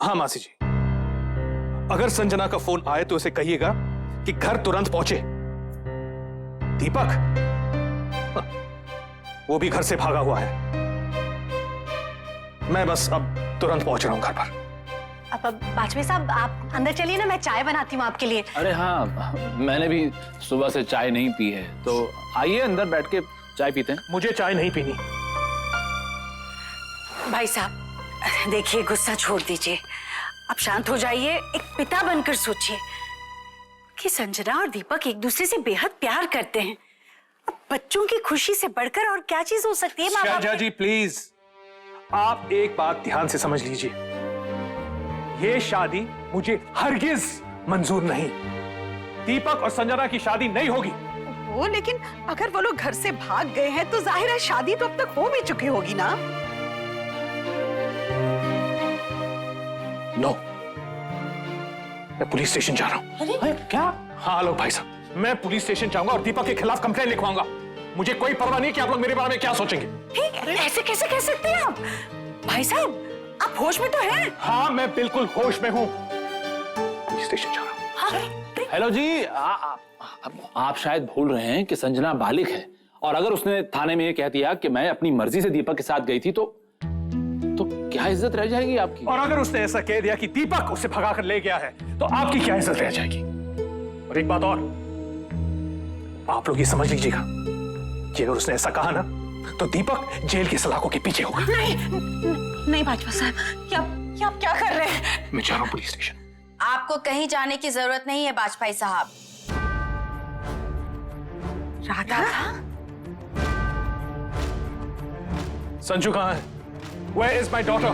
हाँ मासी जी, अगर संजना का फोन आए तो उसे कहिएगा कि घर तुरंत पहुंचे। दीपक वो भी घर से भागा हुआ है। मैं बस अब तुरंत पहुंच रहा हूं घर पर। अब वाजपेयी साहब आप अंदर चलिए ना, मैं चाय बनाती हूँ आपके लिए। अरे हाँ, मैंने भी सुबह से चाय नहीं पी है, तो आइए अंदर बैठ के चाय पीते हैं। मुझे चाय नहीं पीनी। भाई साहब देखिए, गुस्सा छोड़ दीजिए, अब शांत हो जाइए। एक पिता बनकर सोचिए कि संजना और दीपक एक दूसरे से बेहद प्यार करते हैं। अब बच्चों की खुशी से बढ़कर और क्या चीज हो सकती है? शैलजा जी प्लीज, आप एक बात ध्यान से समझ लीजिए, ये शादी मुझे हरगिज मंजूर नहीं। दीपक और संजना की शादी नहीं होगी। वो लेकिन अगर वो लोग घर से भाग गए हैं तो जाहिर है शादी तो अब तक हो भी चुकी होगी ना। नो, मैं पुलिस स्टेशन जा रहा हूं। अरे क्या? हाँ आलोक भाई साहब, मैं पुलिस स्टेशन जाऊंगा और दीपक के खिलाफ कंप्लेंट लिखवाऊंगा। मुझे कोई परवाह नहीं कि आप लोग मेरे बारे में क्या सोचेंगे। ठीक है, ऐसे कैसे कह सकते हैं आप? भाई साहब आप होश में तो हैं? हाँ मैं बिल्कुल होश में हूं। पुलिस स्टेशन जा रहा हूं। हेलो जी, आप शायद भूल रहे हैं कि संजना बालिग है, और अगर उसने थाने में ये कह दिया कि मैं अपनी मर्जी से दीपक के साथ गई थी तो क्या इज्जत रह जाएगी आपकी? और अगर उसने ऐसा कह दिया कि दीपक उसे भगा कर ले गया है तो आपकी क्या इज्जत रह जाएगी? और एक बात और, आप लोग ये समझ लीजिएगा कि अगर उसने ऐसा कहा ना तो दीपक जेल की सलाखों के पीछे होगा। नहीं वाजपेयी साहब, ये आप क्या कर रहे हैं? मैं जा रहा हूं पुलिस स्टेशन। आपको कहीं जाने की जरूरत नहीं है वाजपेयी साहब। राधा? संजू कहाँ है? Where is my daughter?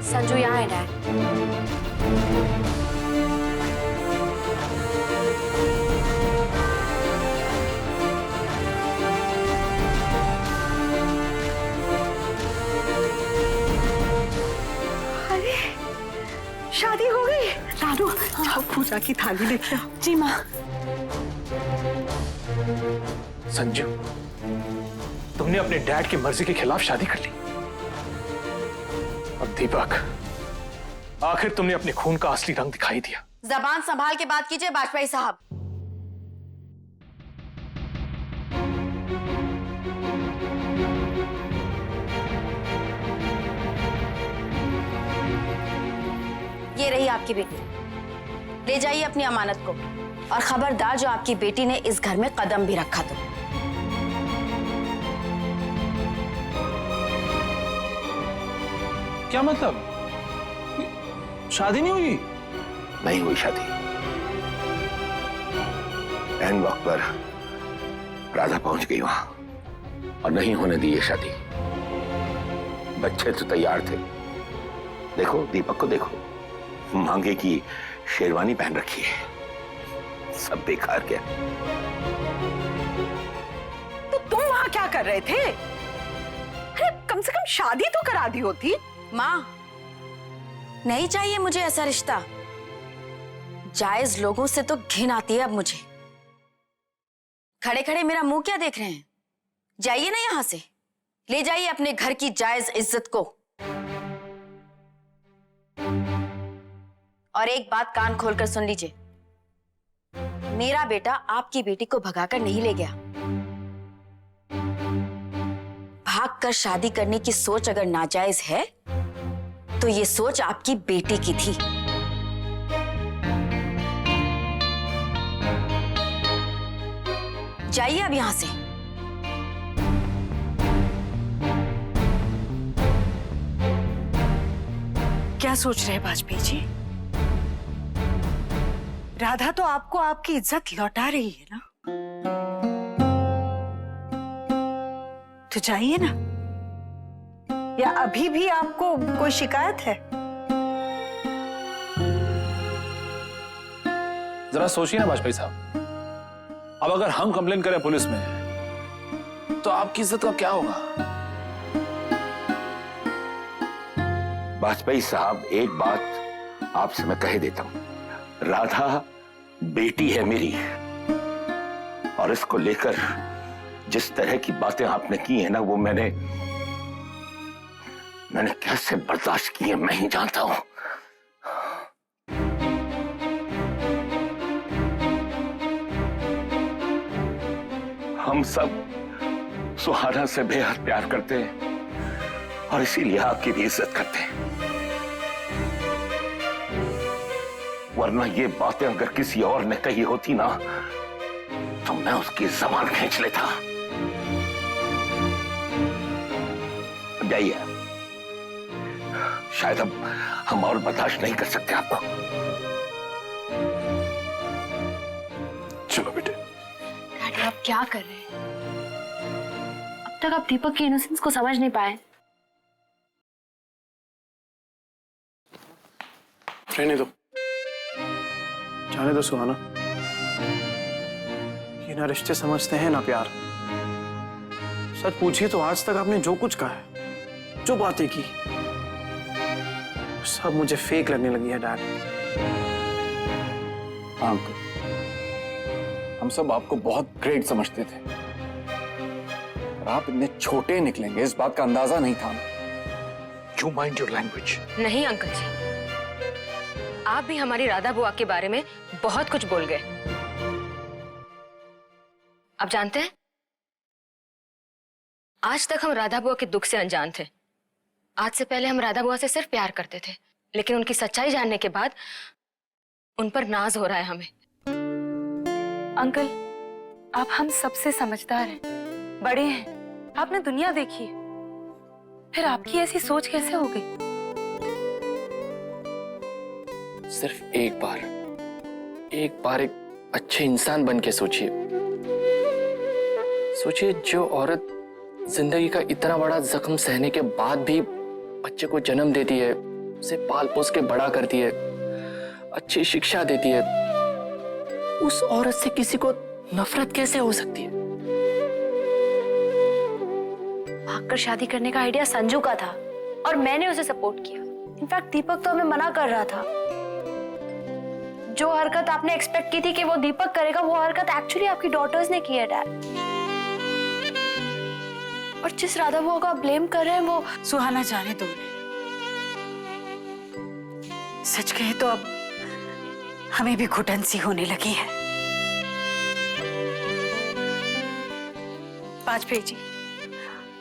Sanju यहाँ है डैड। अरे शादी हो गई। दादू जाओ पूजा की थाली लेके आओ। जी माँ। संजू, तुमने अपने डैड की मर्जी के खिलाफ शादी कर ली। अब दीपक, आखिर तुमने अपने खून का असली रंग दिखाई दिया। जबान संभाल के बात कीजिए वाजपेयी साहब। ये रही आपकी बेटी, ले जाइए अपनी अमानत को, और खबरदार जो आपकी बेटी ने इस घर में कदम भी रखा तो। क्या मतलब? शादी नहीं हुई? नहीं हुई शादी। एन वक्त पर राधा पहुंच गई वहां और नहीं होने दी ये शादी। बच्चे तो तैयार थे। देखो दीपक को देखो, मांगे की शेरवानी पहन रखी है। सब बेकार गया। तो तुम वहां क्या कर रहे थे? अरे कम से कम शादी तो करा दी होती। माँ, नहीं चाहिए मुझे ऐसा रिश्ता। जायज लोगों से तो घिन आती है अब मुझे। खड़े खड़े मेरा मुंह क्या देख रहे हैं? जाइए ना यहां से, ले जाइए अपने घर की जायज इज्जत को। और एक बात कान खोलकर सुन लीजिए, मेरा बेटा आपकी बेटी को भगाकर नहीं ले गया। भागकर शादी करने की सोच अगर नाजायज है तो ये सोच आपकी बेटी की थी। जाइए अब यहां से। क्या सोच रहे हैं वाजपेयी जी? राधा तो आपको आपकी इज्जत लौटा रही है ना, तो जाइए ना। या अभी भी आपको कोई शिकायत है? जरा सोचिए ना वाजपेयी साहब, अब अगर हम कंप्लेन करें पुलिस में तो आपकी इज्जत का क्या होगा? वाजपेयी साहब, एक बात आपसे मैं कह देता हूं, राधा बेटी है मेरी, और इसको लेकर जिस तरह की बातें आपने की है ना, वो मैंने मैंने कैसे बर्दाश्त किए मैं ही जानता हूं। हम सब सुहाना से बेहद प्यार करते हैं और इसीलिए आपकी भी इज्जत करते हैं। वरना ये बातें अगर किसी और ने कही होती ना तो मैं उसकी जबान खींच लेता। जाइए, शायद अब हम और बर्दाश्त नहीं कर सकते आपको। चलो बेटे। डैडी आप क्या कर रहे हैं? अब तक आप दीपक की इनोसेंस को समझ नहीं पाए। रहने दो, जाने दो सुहाना। ये ना रिश्ते समझते हैं ना प्यार। सच पूछिए तो आज तक आपने जो कुछ कहा है, जो बातें की, सब मुझे फेक लगने लगी है डैड। हाँ अंकल, हम सब आपको बहुत ग्रेट समझते थे और आप इतने छोटे निकलेंगे इस बात का अंदाजा नहीं था। You mind your language. नहीं अंकल जी, आप भी हमारी राधा बुआ के बारे में बहुत कुछ बोल गए। आप जानते हैं, आज तक हम राधा बुआ के दुख से अनजान थे। आज से पहले हम राधा बुआ से सिर्फ प्यार करते थे, लेकिन उनकी सच्चाई जानने के बाद उन पर नाज हो रहा है हमें। अंकल आप हम सबसे समझदार हैं, बड़े हैं, आपने दुनिया देखी है, फिर आपकी ऐसी सोच कैसे हो गई? सिर्फ एक बार एक अच्छे इंसान बन के सोचिए। जो औरत जिंदगी का इतना बड़ा जख्म सहने के बाद भी बच्चे को जन्म देती है, उसे पाल पोस के बड़ा करती है, अच्छी शिक्षा देती है, उस औरत से किसी को नफरत कैसे हो सकती है? भागकर शादी करने का आइडिया संजू का था और मैंने उसे सपोर्ट किया। इनफैक्ट दीपक तो हमें मना कर रहा था। जो हरकत आपने एक्सपेक्ट की थी कि वो दीपक करेगा, वो हरकत एक्चुअली आपकी डॉटर्स ने की है डैड। और जिस राधा बुआ को आप ब्लेम कर रहे हैं वो सुहाना जाने दो उन्हें। सच कहे तो अब हमें भी घुटन सी होने लगी है। वाजपेयी जी,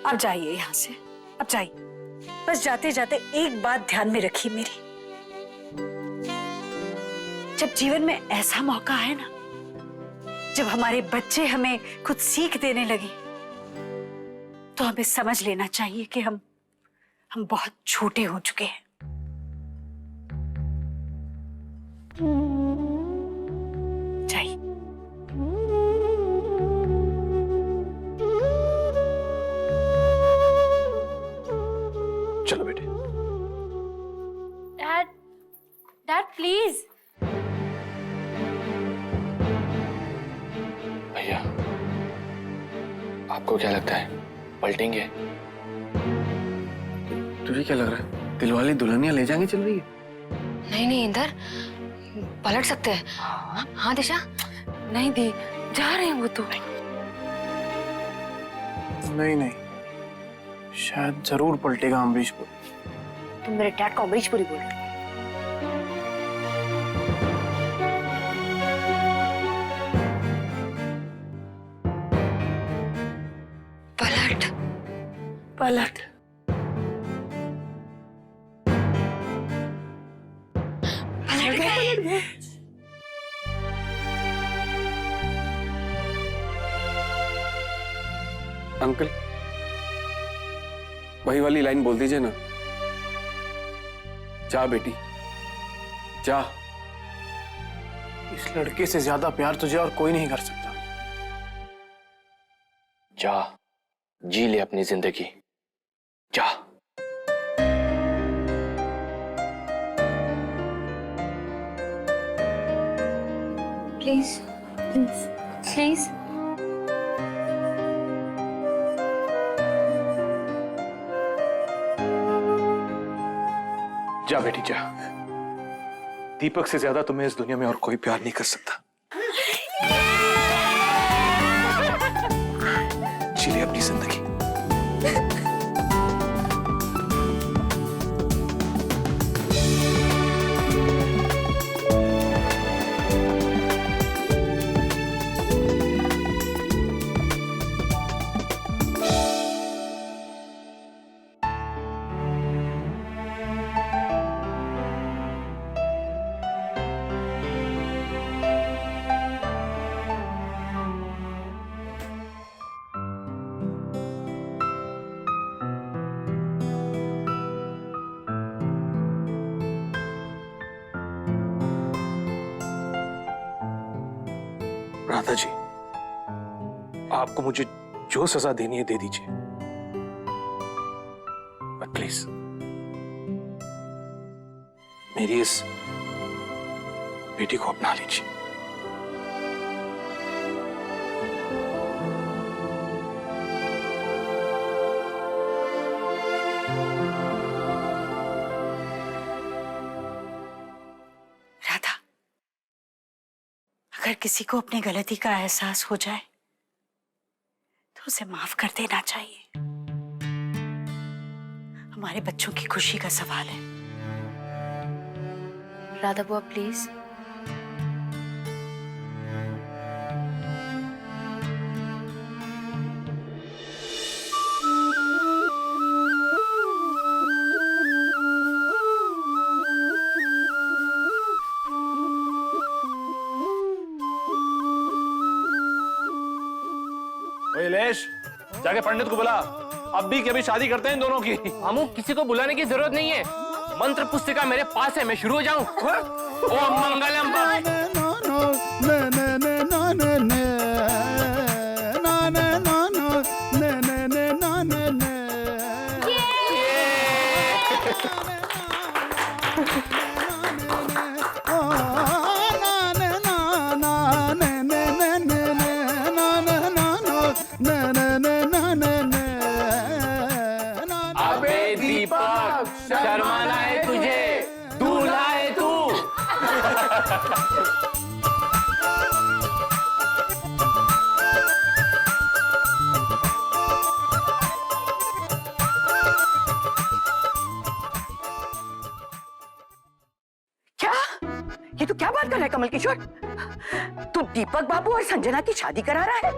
अब जाइए यहां से, अब जाइए। बस जाते जाते एक बात ध्यान में रखिए मेरी। जब जीवन में ऐसा मौका है ना, जब हमारे बच्चे हमें कुछ सीख देने लगे, तो हमें समझ लेना चाहिए कि हम बहुत छोटे हो चुके हैं। जाइए। चलो बेटे। Dad please. भैया, आपको क्या लगता है पलटेंगे? तुझे क्या लग रहा है दिलवाले दुल्हनिया ले जाएंगे चल रही है? नहीं इंदर, पलट सकते हैं। हाँ दिशा। नहीं दी, जा रहे हैं वो तो। नहीं, शायद जरूर पलटेगा अमरीशपुर। तुम मेरे डैड को अमरीशपुरी बोल रहे हो। पलट। अंकल वही वाली लाइन बोल दीजिए ना, जा बेटी जा, इस लड़के से ज्यादा प्यार तुझे और कोई नहीं कर सकता। जा, जी ले अपनी जिंदगी, जा। Please please please. जा बेटी जा। दीपक से ज्यादा तुम्हें इस दुनिया में और कोई प्यार नहीं कर सकता। जी ले अपनी जिंदगी। राधा जी, आपको मुझे जो सजा देनी है दे दीजिए, बट प्लीज मेरी इस बेटी को अपना लीजिए। राधा, अगर किसी को अपनी गलती का एहसास हो जाए तो उसे माफ कर देना चाहिए। हमारे बच्चों की खुशी का सवाल है। राधा बुआ प्लीज। ओए लेश, जाके पंडित को बुला, अब भी कभी शादी करते हैं इन दोनों की। मामू किसी को बुलाने की जरूरत नहीं है, मंत्र पुस्तिका मेरे पास है, मैं शुरू हो जाऊं। ओम मंगलम अबे दीपक, शर्माना है तुझे, दूल्हा है तू। क्या? ये तो क्या बात कर रहा है कमल किशोर? तू दीपक बाबू और संजना की शादी करा रहा है?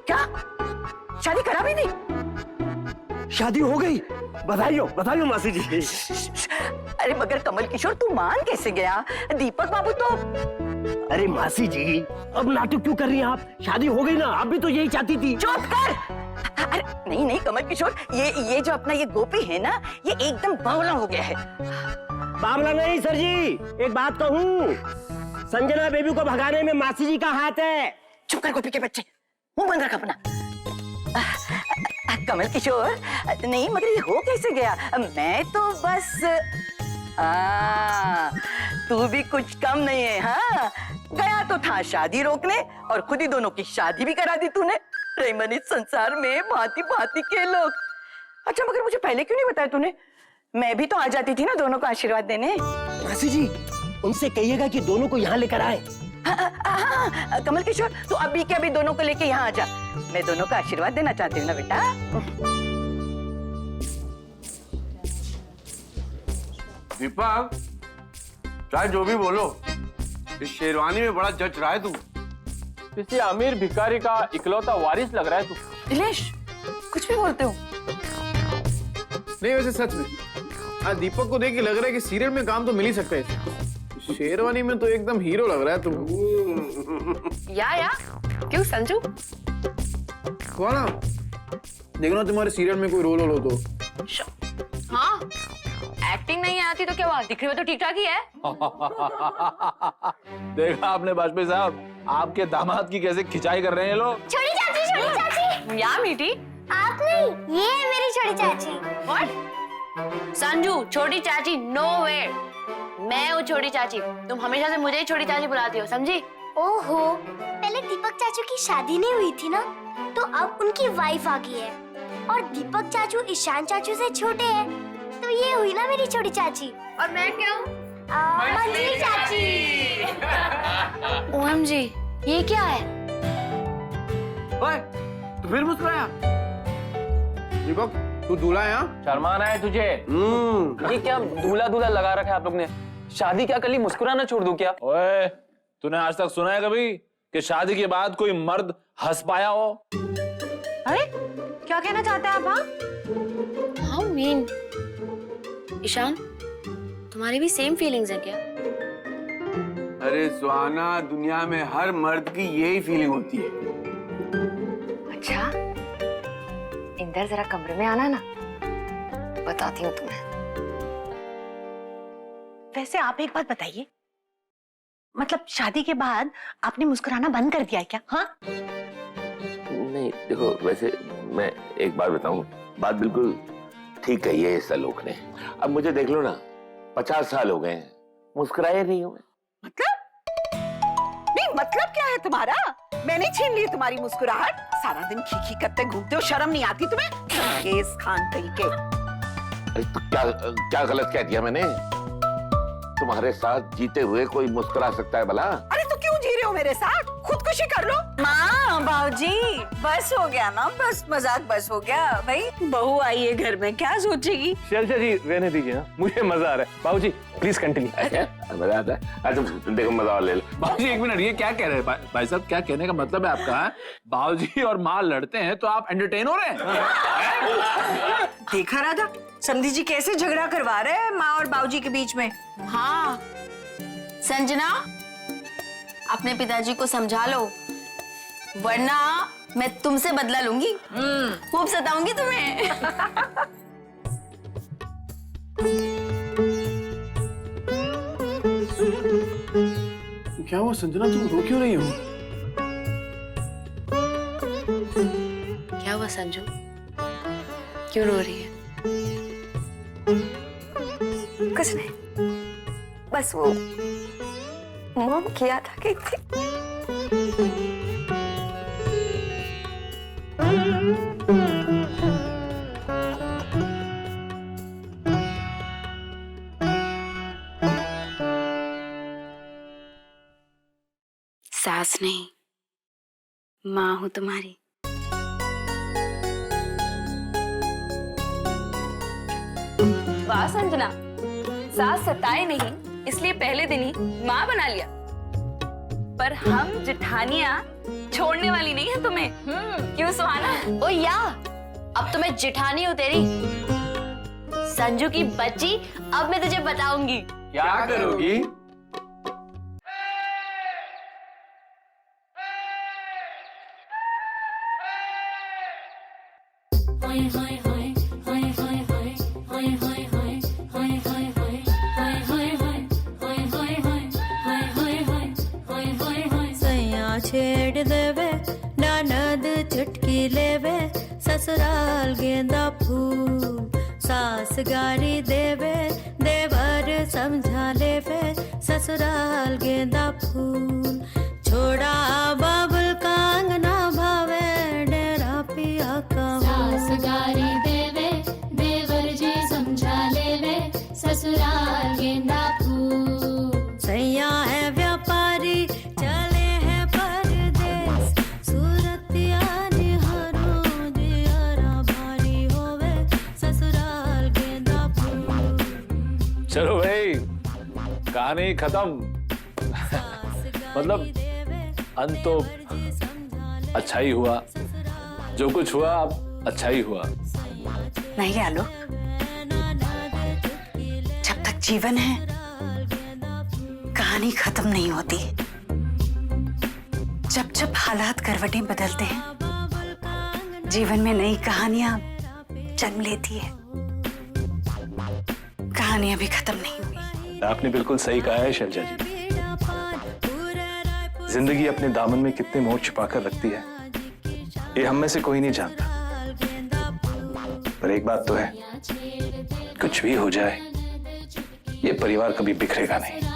क्या शादी करा भी नहीं? शादी हो गई, बधाई हो मासी जी। अरे मगर कमल किशोर तू मान कैसे गया? दीपक बाबू तो। अरे मासी जी, अब नाटक क्यों कर रही हैं आप? शादी हो गई ना, आप भी तो यही चाहती थी। चुप कर। अरे नहीं नहीं कमल किशोर, ये जो अपना ये गोपी है ना, ये एकदम बावला हो गया है। बावला नहीं सर जी, एक बात कहूँ, संजना बेबी को भगाने में मासी जी का हाथ है। चुप कर गोपी के बच्चे, मुंह बंद रख अपना। कमल किशोर, नहीं मगर ये हो कैसे गया? मैं तो बस तू भी कुछ कम नहीं है। हाँ, गया तो था शादी रोकने और खुद ही दोनों की शादी भी करा दी तूने। रेमन, इस संसार में भांति भांति के लोग। अच्छा मगर मुझे पहले क्यों नहीं बताया तूने? मैं भी तो आ जाती थी ना दोनों को आशीर्वाद देने। मासी जी, उनसे कहिएगा कि दोनों को यहाँ लेकर आए। कमल किशोर, तू अभी के अभी दोनों को लेके यहाँ आ जा। मैं दोनों का आशीर्वाद देना चाहती हूँ ना बेटा। दीपक, चाहे जो भी बोलो, इस शेरवानी में बड़ा जच रहा है तू। किसी अमीर भिखारी का इकलौता वारिस लग रहा है तू। दिलेश, कुछ भी बोलते हो? नहीं वैसे सच में आज दीपक को देख के लग रहा है कि सीरियल में काम तो मिल ही सकता है इसे। शेरवानी में तो एकदम हीरो लग रहा है तुम। या क्यों संजू? कौन? देखना तुम्हारे सीरियल में कोई रोल हो तो। हाँ, एक्टिंग नहीं आती तो क्या हुआ, दिखने में तो ठीक ठाक ही है। देखा आपने वाजपेयी साहब, आपके दामाद की कैसे खिंचाई कर रहे हैं लोग। छोटी चाची। या मीठी, आप नहीं, ये है मेरी छोटी चाची। व्हाट? संजू, छोटी चाची नो वे। मैं हूँ छोटी चाची, तुम हमेशा से मुझे ही छोटी चाची बुलाती हो, समझी? ओहो, पहले दीपक चाचू की शादी नहीं हुई थी ना, तो अब उनकी वाइफ आ गई है और दीपक चाचू ईशान चाचू से छोटे हैं, तो ये हुई ना मेरी छोटी चाची। और मैं क्या हूँ? मंजली चाची। ओएमजी, ये क्या है? ओए, तू फिर मुस्कुराया? दीपक, तू दूल्हा है? हाँ? शर्माना है तुझे। ये क्या दूल्हा दूल्हा लगा रखा है आप लोग ने? शादी क्या कल ही मुस्कुराना छोड़ दूं क्या? ओए, तूने आज तक सुना है कभी कि शादी के बाद कोई मर्द हंस पाया हो? अरे क्या कहना चाहते हैं आप? हाँ, हाउ मीन? ईशान, तुम्हारी भी सेम फीलिंग्स है क्या? अरे सुहाना, दुनिया में हर मर्द की यही फीलिंग होती है। अच्छा, इंदर जरा कमरे में आना ना, बताती हूँ तुम्हें। वैसे आप एक बात बताइए, मतलब शादी के बाद आपने मुस्कुराना बंद कर दिया है क्या? हाँ, नहीं देखो, वैसे मैं एक बात बताऊं, बात बिल्कुल ठीक कही है इस आलोक ने। अब मुझे देख लो ना, 50 साल हो गए हैं, मुस्कुराए नहीं हुए। नहीं मतलब क्या है तुम्हारा? मैंने छीन ली तुम्हारी मुस्कुराहट। सारा दिन खी करते घूमते हो, शर्म नहीं आती तुम्हें? केस खान कहीं के। अरे तो क्या गलत कह दिया मैंने? तुम्हारे साथ जीते हुए कोई मुस्कुरा सकता है भला? अरे तो क्यों जी रहे हो मेरे साथ? खुदकुशी कर लो। माँ बाबूजी बस हो गया ना, बस मजाक बस हो गया। भाई बहू आई है घर में, क्या सोचेगी? शैलजा जी रहने दीजिए ना, मुझे मजा आ रहा है। बाबूजी प्लीज कंटिन्यू। मजा आता है? अच्छा देखो, मजा और ले लो। बाबूजी एक मिनट, ये क्या कह रहे हैं भाई साहब? क्या कहने का मतलब है आपका? बाबूजी और माँ लड़ते हैं तो आप एंटरटेन हो रहे हैं? देखा राधा, समधी जी कैसे झगड़ा करवा रहे हैं माँ और बाबूजी के बीच में। हाँ संजना, अपने पिताजी को समझा लो, वरना मैं तुमसे बदला लूंगी। खूब सताऊंगी तुम्हें। क्या हुआ संजना, तुम रो क्यों रही हो? क्या हुआ संजू, क्यों रो रही है? कुछ नहीं, बस वो मॉम किया था कि सास नहीं, माँ हूँ तुम्हारी। वाह संजना, सास सताए नहीं इसलिए पहले दिन ही माँ बना लिया। पर हम जिठानियाँ छोड़ने वाली नहीं है तुम्हें। क्यों सुहाना? ओ या, अब तो मैं जिठानी हूँ तेरी। संजू की बच्ची, अब मैं तुझे बताऊंगी। क्या करोगी? छेड़ देवे ननद चुटकी लेवे, ससुराल गेंदा फूल। सास गारी देवे, देवर समझा लेवे, ससुराल गेंदा फूल। छोड़ा बाबुल का अंगना भावे, डेरा पिया का। सास गारी देवे, देवर जी समझा लेवे, ससुराल गेंदा फूल। सैया है व्यापारी, चले है परदेस, सूरतिया निहारो, जियारा भारी होवे, ससुराल गेंदा फूल। चलो भाई, कहानी खत्म। मतलब अंत तो अच्छा ही हुआ, जो कुछ हुआ अब अच्छा ही हुआ। नहीं आलोक, जब तक जीवन है कहानी खत्म नहीं होती। जब जब हालात करवटें बदलते हैं, जीवन में नई कहानियां जन्म लेती है। कहानियां भी खत्म नहीं हुई। आपने बिल्कुल सही कहा है शैलजा जी। जिंदगी अपने दामन में कितने मोह छिपा कर रखती है, ये हम में से कोई नहीं जानता। पर एक बात तो है, कुछ भी हो जाए ये परिवार कभी बिखरेगा नहीं।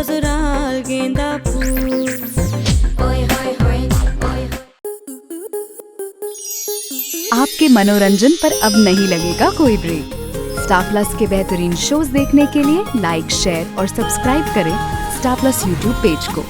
ससुराल गेंदा फूल। ओए होए होए ओए। आपके मनोरंजन पर अब नहीं लगेगा कोई ब्रेक। स्टार प्लस के बेहतरीन शोज देखने के लिए लाइक, शेयर और सब्सक्राइब करें स्टार प्लस यूट्यूब पेज को।